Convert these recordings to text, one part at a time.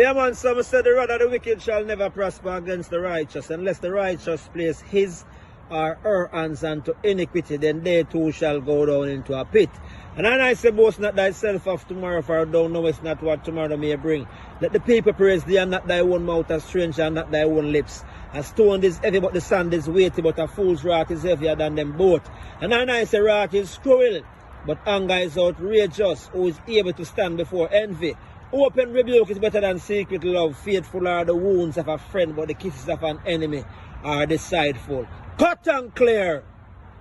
Yeah, man, some said the rod of the wicked shall never prosper against the righteous, unless the righteous place his or her hands unto iniquity, then they too shall go down into a pit. And I say, boast not thyself of tomorrow, for thou knowest not what tomorrow may bring. Let the people praise thee, and not thy own mouth, a stranger, and not thy own lips. A stone is heavy, but the sand is weighty, but a fool's wrath is heavier than them both. And I say, wrath is cruel, but anger is outrageous. Who is able to stand before envy? Open rebuke is better than secret love. Faithful are the wounds of a friend, but the kisses of an enemy are deceitful. Cut and clear.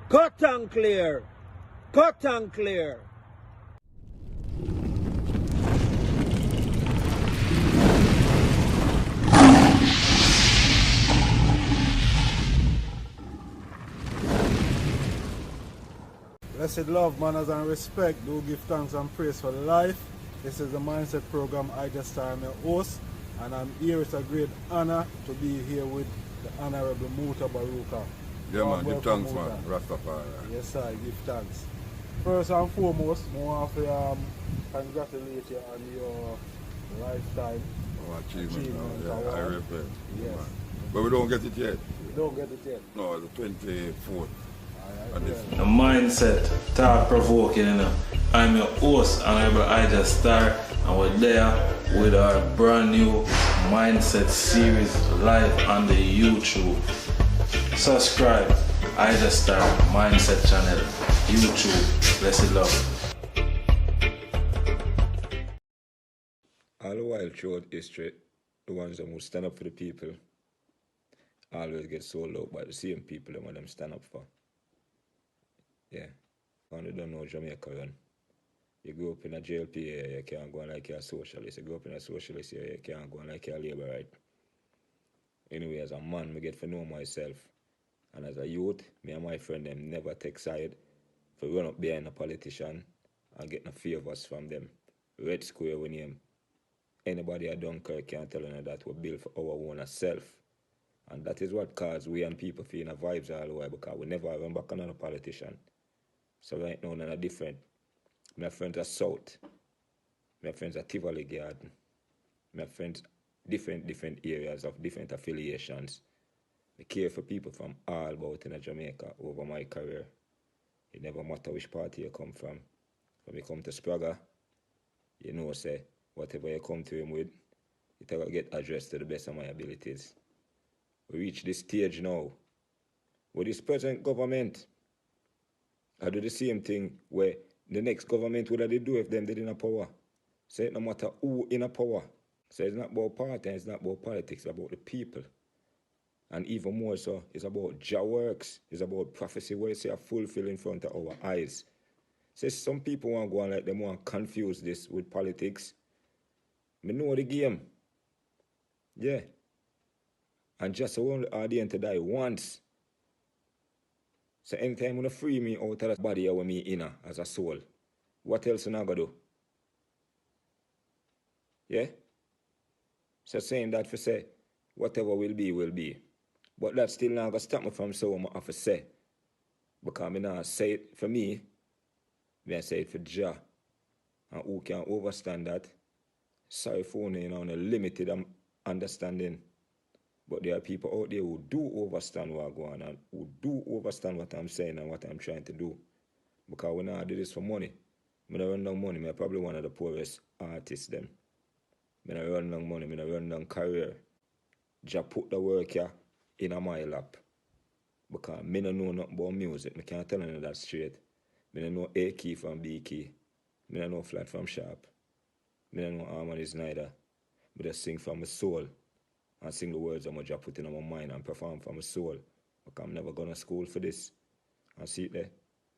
Cut and clear. Cut and clear. Blessed love, manners and respect. Do give thanks and praise for life. This is the Mindset Program. I just am your host, and I'm here. It's a great honor to be here with the Honorable Muta Baruka. Yeah, man, give thanks, man. Rastafari. Yes, sir, give thanks. First and foremost, I want to congratulate you on your lifetime achievement. Yeah, I repent. Yes. Man. But we don't get it yet. We don't get it yet? No, the 24th. The mindset, thought-provoking, you know. I'm your host, Honorable Ija Star, and we're there with our brand new mindset series live on the YouTube. Subscribe, Ija Star Mindset channel, YouTube. Blessed love. All the while throughout history, the ones that will stand up for the people always get sold out by the same people that them stand up for. Yeah, and you don't know Jamaica run. You grow up in a JLP area, you can't go on like you're a socialist. You grow up in a socialist area, you can't go on like you're a labor right. Anyway, as a man, I get to know myself. And as a youth, me and my friend them never take side for run up behind a politician and get no favors from them. Red Square we name. Anybody at Dunkirk can't tell you that we build for our own self. And that is what causes we and people feel in vibes all the way, because we never run back on a politician. So right now, they're different. My friends are South. My friends are Tivoli Garden. My friends different areas of different affiliations. I care for people from all about in Jamaica over my career. It never matter which party you come from. When you come to Spragga, you know, say, whatever you come to him with, it will get addressed to the best of my abilities. We reach this stage now with this present government. I do the same thing where the next government would have do if them did in a power. So it no matter who in a power. So it's not about party, it's not about politics, it's about the people. And even more so, it's about Jah works. It's about prophecy where it's a fulfill in front of our eyes. So some people want to go on like them want to confuse this with politics. I know the game. Yeah. And just only are the end to die once. So anytime you free me out of that body with me inner as a soul, what else you I gonna do? Yeah? So saying that for say, whatever will be, will be. But that still not gonna stop me from saying what I have to say. Because I not say it for me, I say it for Jah. And who can overstand that? Sorry for you know, a limited understanding. But there are people out there who do understand what I'm going on and who do understand what I'm saying and what I'm trying to do. Because when I do this for money, when I run down money, I'm probably one of the poorest artists then. When I run down money, when I run down career, just put the work here in my lap. Because I don't know nothing about music. I can't tell you that straight. I don't know A key from B key. I don't know flat from sharp. I don't know harmonies neither. I just sing from my soul. And sing the words I'm just put in my mind and perform from my soul. Because I'm never going to school for this. And see it there.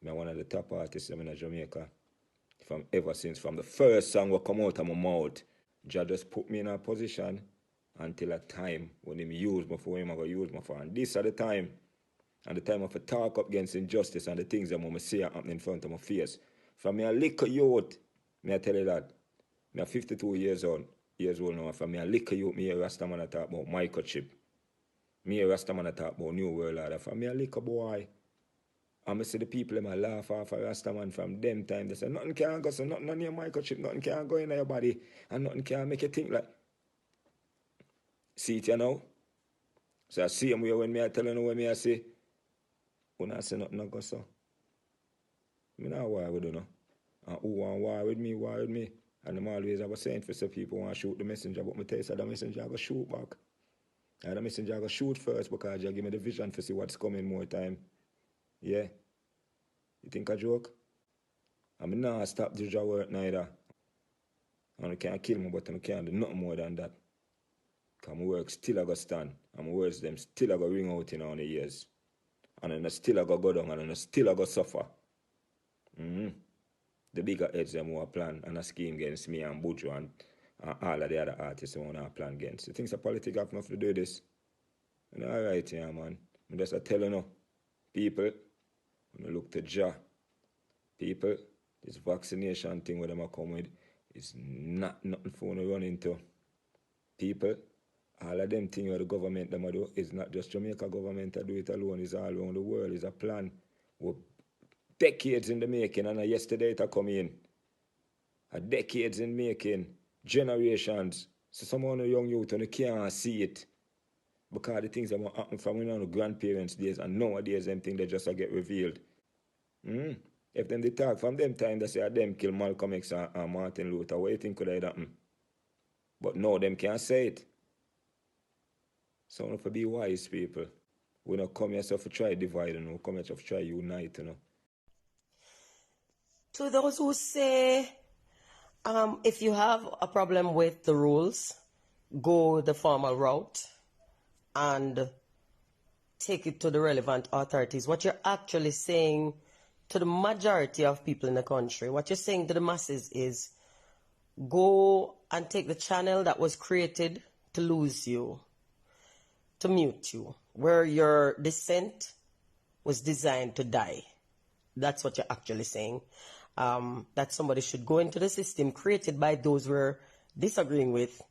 I'm one of the top artists in Jamaica. Ever since from the first song will come out of my mouth. Jah just put me in a position until a time when him use me for him, I go use me for. And this at the time. And the time of a talk up against injustice and the things that I see happening in front of my face. From me a little youth, may I tell you that. Me 52 years old now. From me a little youth, me hear Rastaman talk about microchip. Me hear Rastaman talk about New World Order. From me a little boy. And I see the people in my laugh off of Rastaman from them time. They say, nothing can go, so nothing on your microchip, nothing can go in your body, and nothing can make you think like. See it you now? So I see him when me I tell you what me I say. When I say nothing, I go so. Me not war with you know. And who want war with me. And I'm always have a saying for some people want to shoot the messenger, but me tell you so the messenger I go shoot back. And the messenger I go shoot first because you give me the vision to see what's coming more time. Yeah. You think I joke? I'm not stop the job work neither. And I can't kill me, but I can't do nothing more than that. Because my work still I go stand. And my words them still I go ring out in all the years. And then I still I go down and then I still I go suffer. The bigger heads them who are plan and a scheme against me and Buju and all of the other artists who want to plan against. You think the politics have enough to do this? And alright, yeah, man. I'm just telling you, people, when you look to Jah, people, this vaccination thing where them are come with is not nothing for you to run into. People, all of them things where the government them do is not just Jamaica government to do it alone, it's all around the world. It's a plan with decades in the making, and yesterday it come in. A decades in making, generations. So some of the young youth and they can't see it. Because the things that happen from when on the grandparents' days and nowadays them things they just get revealed. If them they talk from them time they say them kill Malcolm X and Martin Luther, what do you think could have happened? But no, them can't say it. So we have to be wise people. We don't come here to try divide, you know. We come here to try unite, you know. To those who say, if you have a problem with the rules, go the formal route and take it to the relevant authorities. What you're actually saying to the majority of people in the country, what you're saying to the masses is, go and take the channel that was created to lose you, to mute you, where your dissent was designed to die. That's what you're actually saying. That somebody should go into the system created by those we're disagreeing with,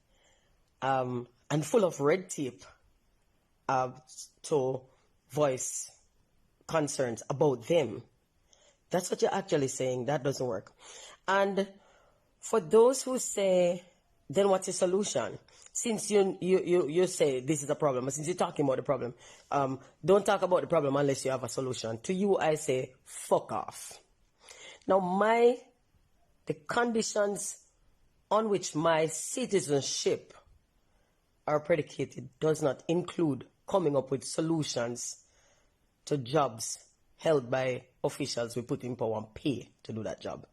and full of red tape, to voice concerns about them. That's what you're actually saying. That doesn't work. And for those who say, then what's the solution? Since you say this is a problem, since you're talking about the problem, don't talk about the problem unless you have a solution. To you, I say, fuck off. Now, the conditions on which my citizenship are predicated does not include coming up with solutions to jobs held by officials we put in power and pay to do that job.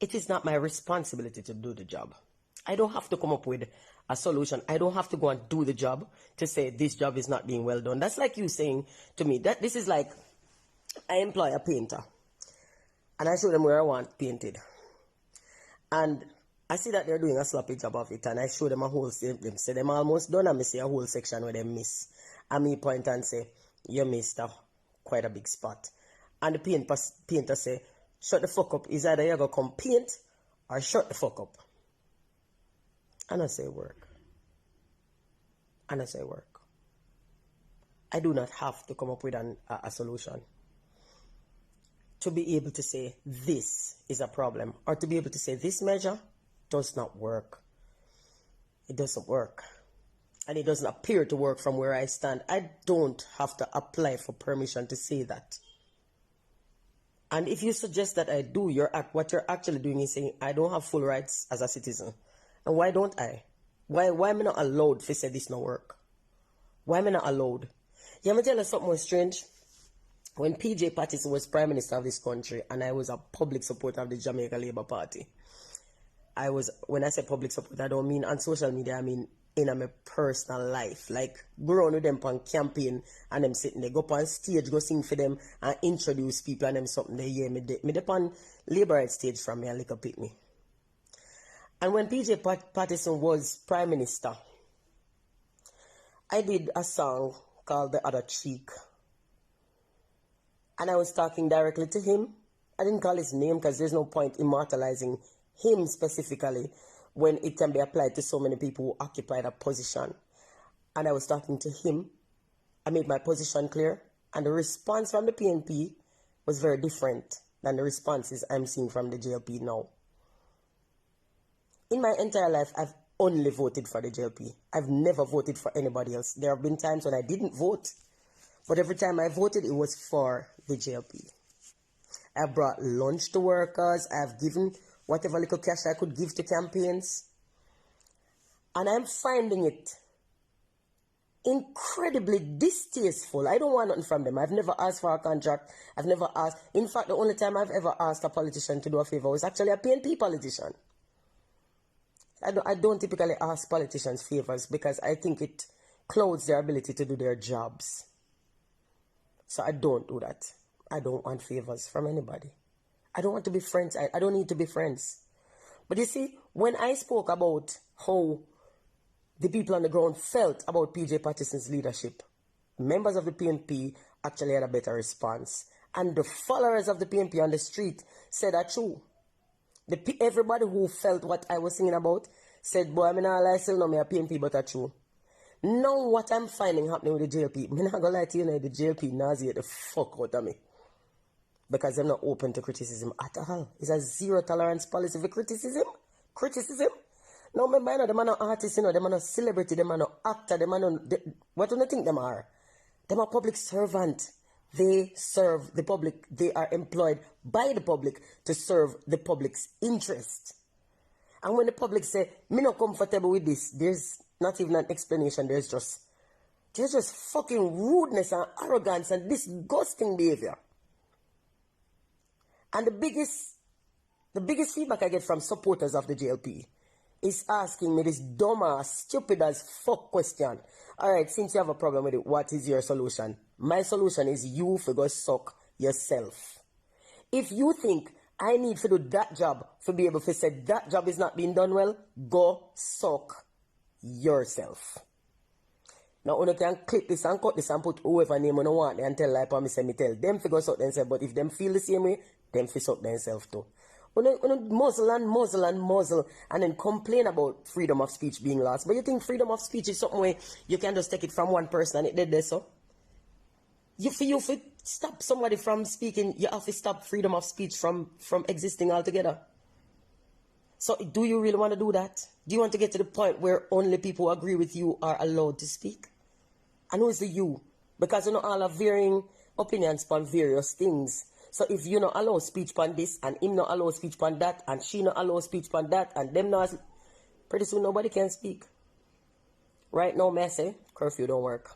It is not my responsibility to do the job. I don't have to come up with a solution. I don't have to go and do the job to say this job is not being well done. That's like you saying to me that this is like I employ a painter and I show them where I want painted. And I see that they're doing a sloppy job of it and I show them a whole them say them almost done and I see a whole section where they miss. And me point and say, you missed quite a big spot. And the painter say, shut the fuck up. Is either you're going to come paint or shut the fuck up. And I say work. And I say work. I do not have to come up with a solution to be able to say this is a problem or to be able to say this measure does not work. It doesn't work. And it doesn't appear to work from where I stand. I don't have to apply for permission to say that. And if you suggest that I do, what you're actually doing is saying I don't have full rights as a citizen. And why don't I? Why am I not allowed to say this no work? Why am I not allowed? Yeah, I'm going to tell you something more strange. When PJ Patterson was Prime Minister of this country and I was a public supporter of the Jamaica Labour Party, when I say public support, I don't mean on social media, I mean in my personal life. Like, go around with them on campaign and them sitting there, go up on stage, go sing for them and introduce people and them something they hear me. Me up on Labour Right stage from me and lick a pick me. And when PJ Patterson was Prime Minister, I did a song called The Other Cheek. And I was talking directly to him. I didn't call his name because there's no point immortalizing him specifically when it can be applied to so many people who occupy that position. And I was talking to him. I made my position clear. And the response from the PNP was very different than the responses I'm seeing from the JLP now. In my entire life, I've only voted for the JLP. I've never voted for anybody else. There have been times when I didn't vote, but every time I voted, it was for the JLP. I brought lunch to workers. I've given whatever little cash I could give to campaigns. And I'm finding it incredibly distasteful. I don't want nothing from them. I've never asked for a contract. I've never asked. In fact, the only time I've ever asked a politician to do a favor was actually a PNP politician. I don't typically ask politicians favors because I think it clouds their ability to do their jobs. So I don't do that. I don't want favors from anybody. I don't want to be friends. I don't need to be friends. But you see, when I spoke about how the people on the ground felt about PJ Patterson's leadership, members of the PNP actually had a better response. And the followers of the PNP on the street said that true. Everybody who felt what I was singing about said, boy, I'm not lie, still know me a PNP, but that's true. Now what I'm finding happening with the JLP, I'm not going to lie to you, the JLP nauseate the fuck out of me. Because I'm not open to criticism at all. It's a zero tolerance policy for criticism. Now, remember, them are not artists, them are not celebrity, them are not actor, them are not... what do you think them are? Them are public servant. They serve the public. They are employed by the public to serve the public's interest. And when the public say, me not comfortable with this, there's not even an explanation. There's just fucking rudeness and arrogance and disgusting behavior. And the biggest feedback I get from supporters of the JLP is asking me this dumb ass, stupid as fuck question. Alright, since you have a problem with it, what is your solution? My solution is you for go suck yourself. If you think I need to do that job to be able to say that job is not being done well, go suck yourself. Now, you can clip this and cut this and put whoever name you want and tell like me say me tell them to go suck themselves, but if them feel the same way, them fi suck themselves too. Muzzle and then complain about freedom of speech being lost. But you think freedom of speech is something where you can just take it from one person and it did this, so? You stop somebody from speaking, you have to stop freedom of speech from existing altogether. So do you really want to do that? Do you want to get to the point where only people who agree with you are allowed to speak? And who is the you? Because all have varying opinions on various things. So if you not allow speech on this, and him not allow speech on that, and she not allow speech on that, and them not, pretty soon nobody can speak. Right now, may I say, curfew don't work.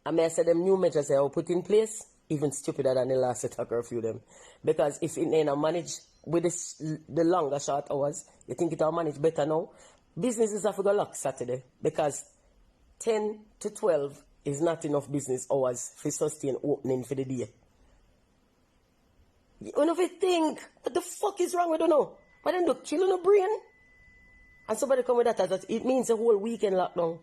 And may I say them new measures they will put in place, even stupider than the last set of curfew them. Because if it ain't manage with the longer short hours, you think it will manage better now? Businesses have to go lock Saturday, because 10 to 12 is not enough business hours for sustain opening for the day. You know if you think, what the fuck is wrong with you now? Why don't you kill your brain? And somebody come with that as it means a whole weekend lockdown.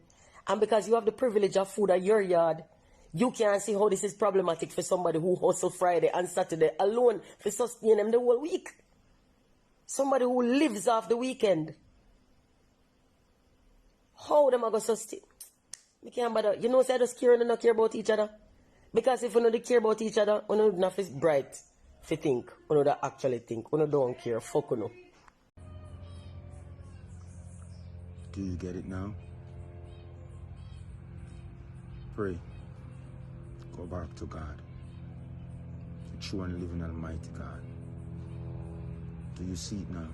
And because you have the privilege of food at your yard, you can't see how this is problematic for somebody who hustle Friday and Saturday alone for sustain them the whole week. Somebody who lives off the weekend. How them are going to sustain? You can't bother. You know, say I just care and not care about each other. Because if you don't care about each other, you know, not is bright. If you think, you know, that actually think, you know, don't care, fuck you know. Do you get it now? Pray. Go back to God. The true and living Almighty God. Do you see it now?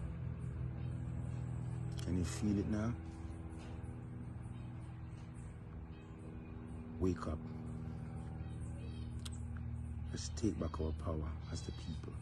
Can you feel it now? Wake up. Let's take back our power as the people.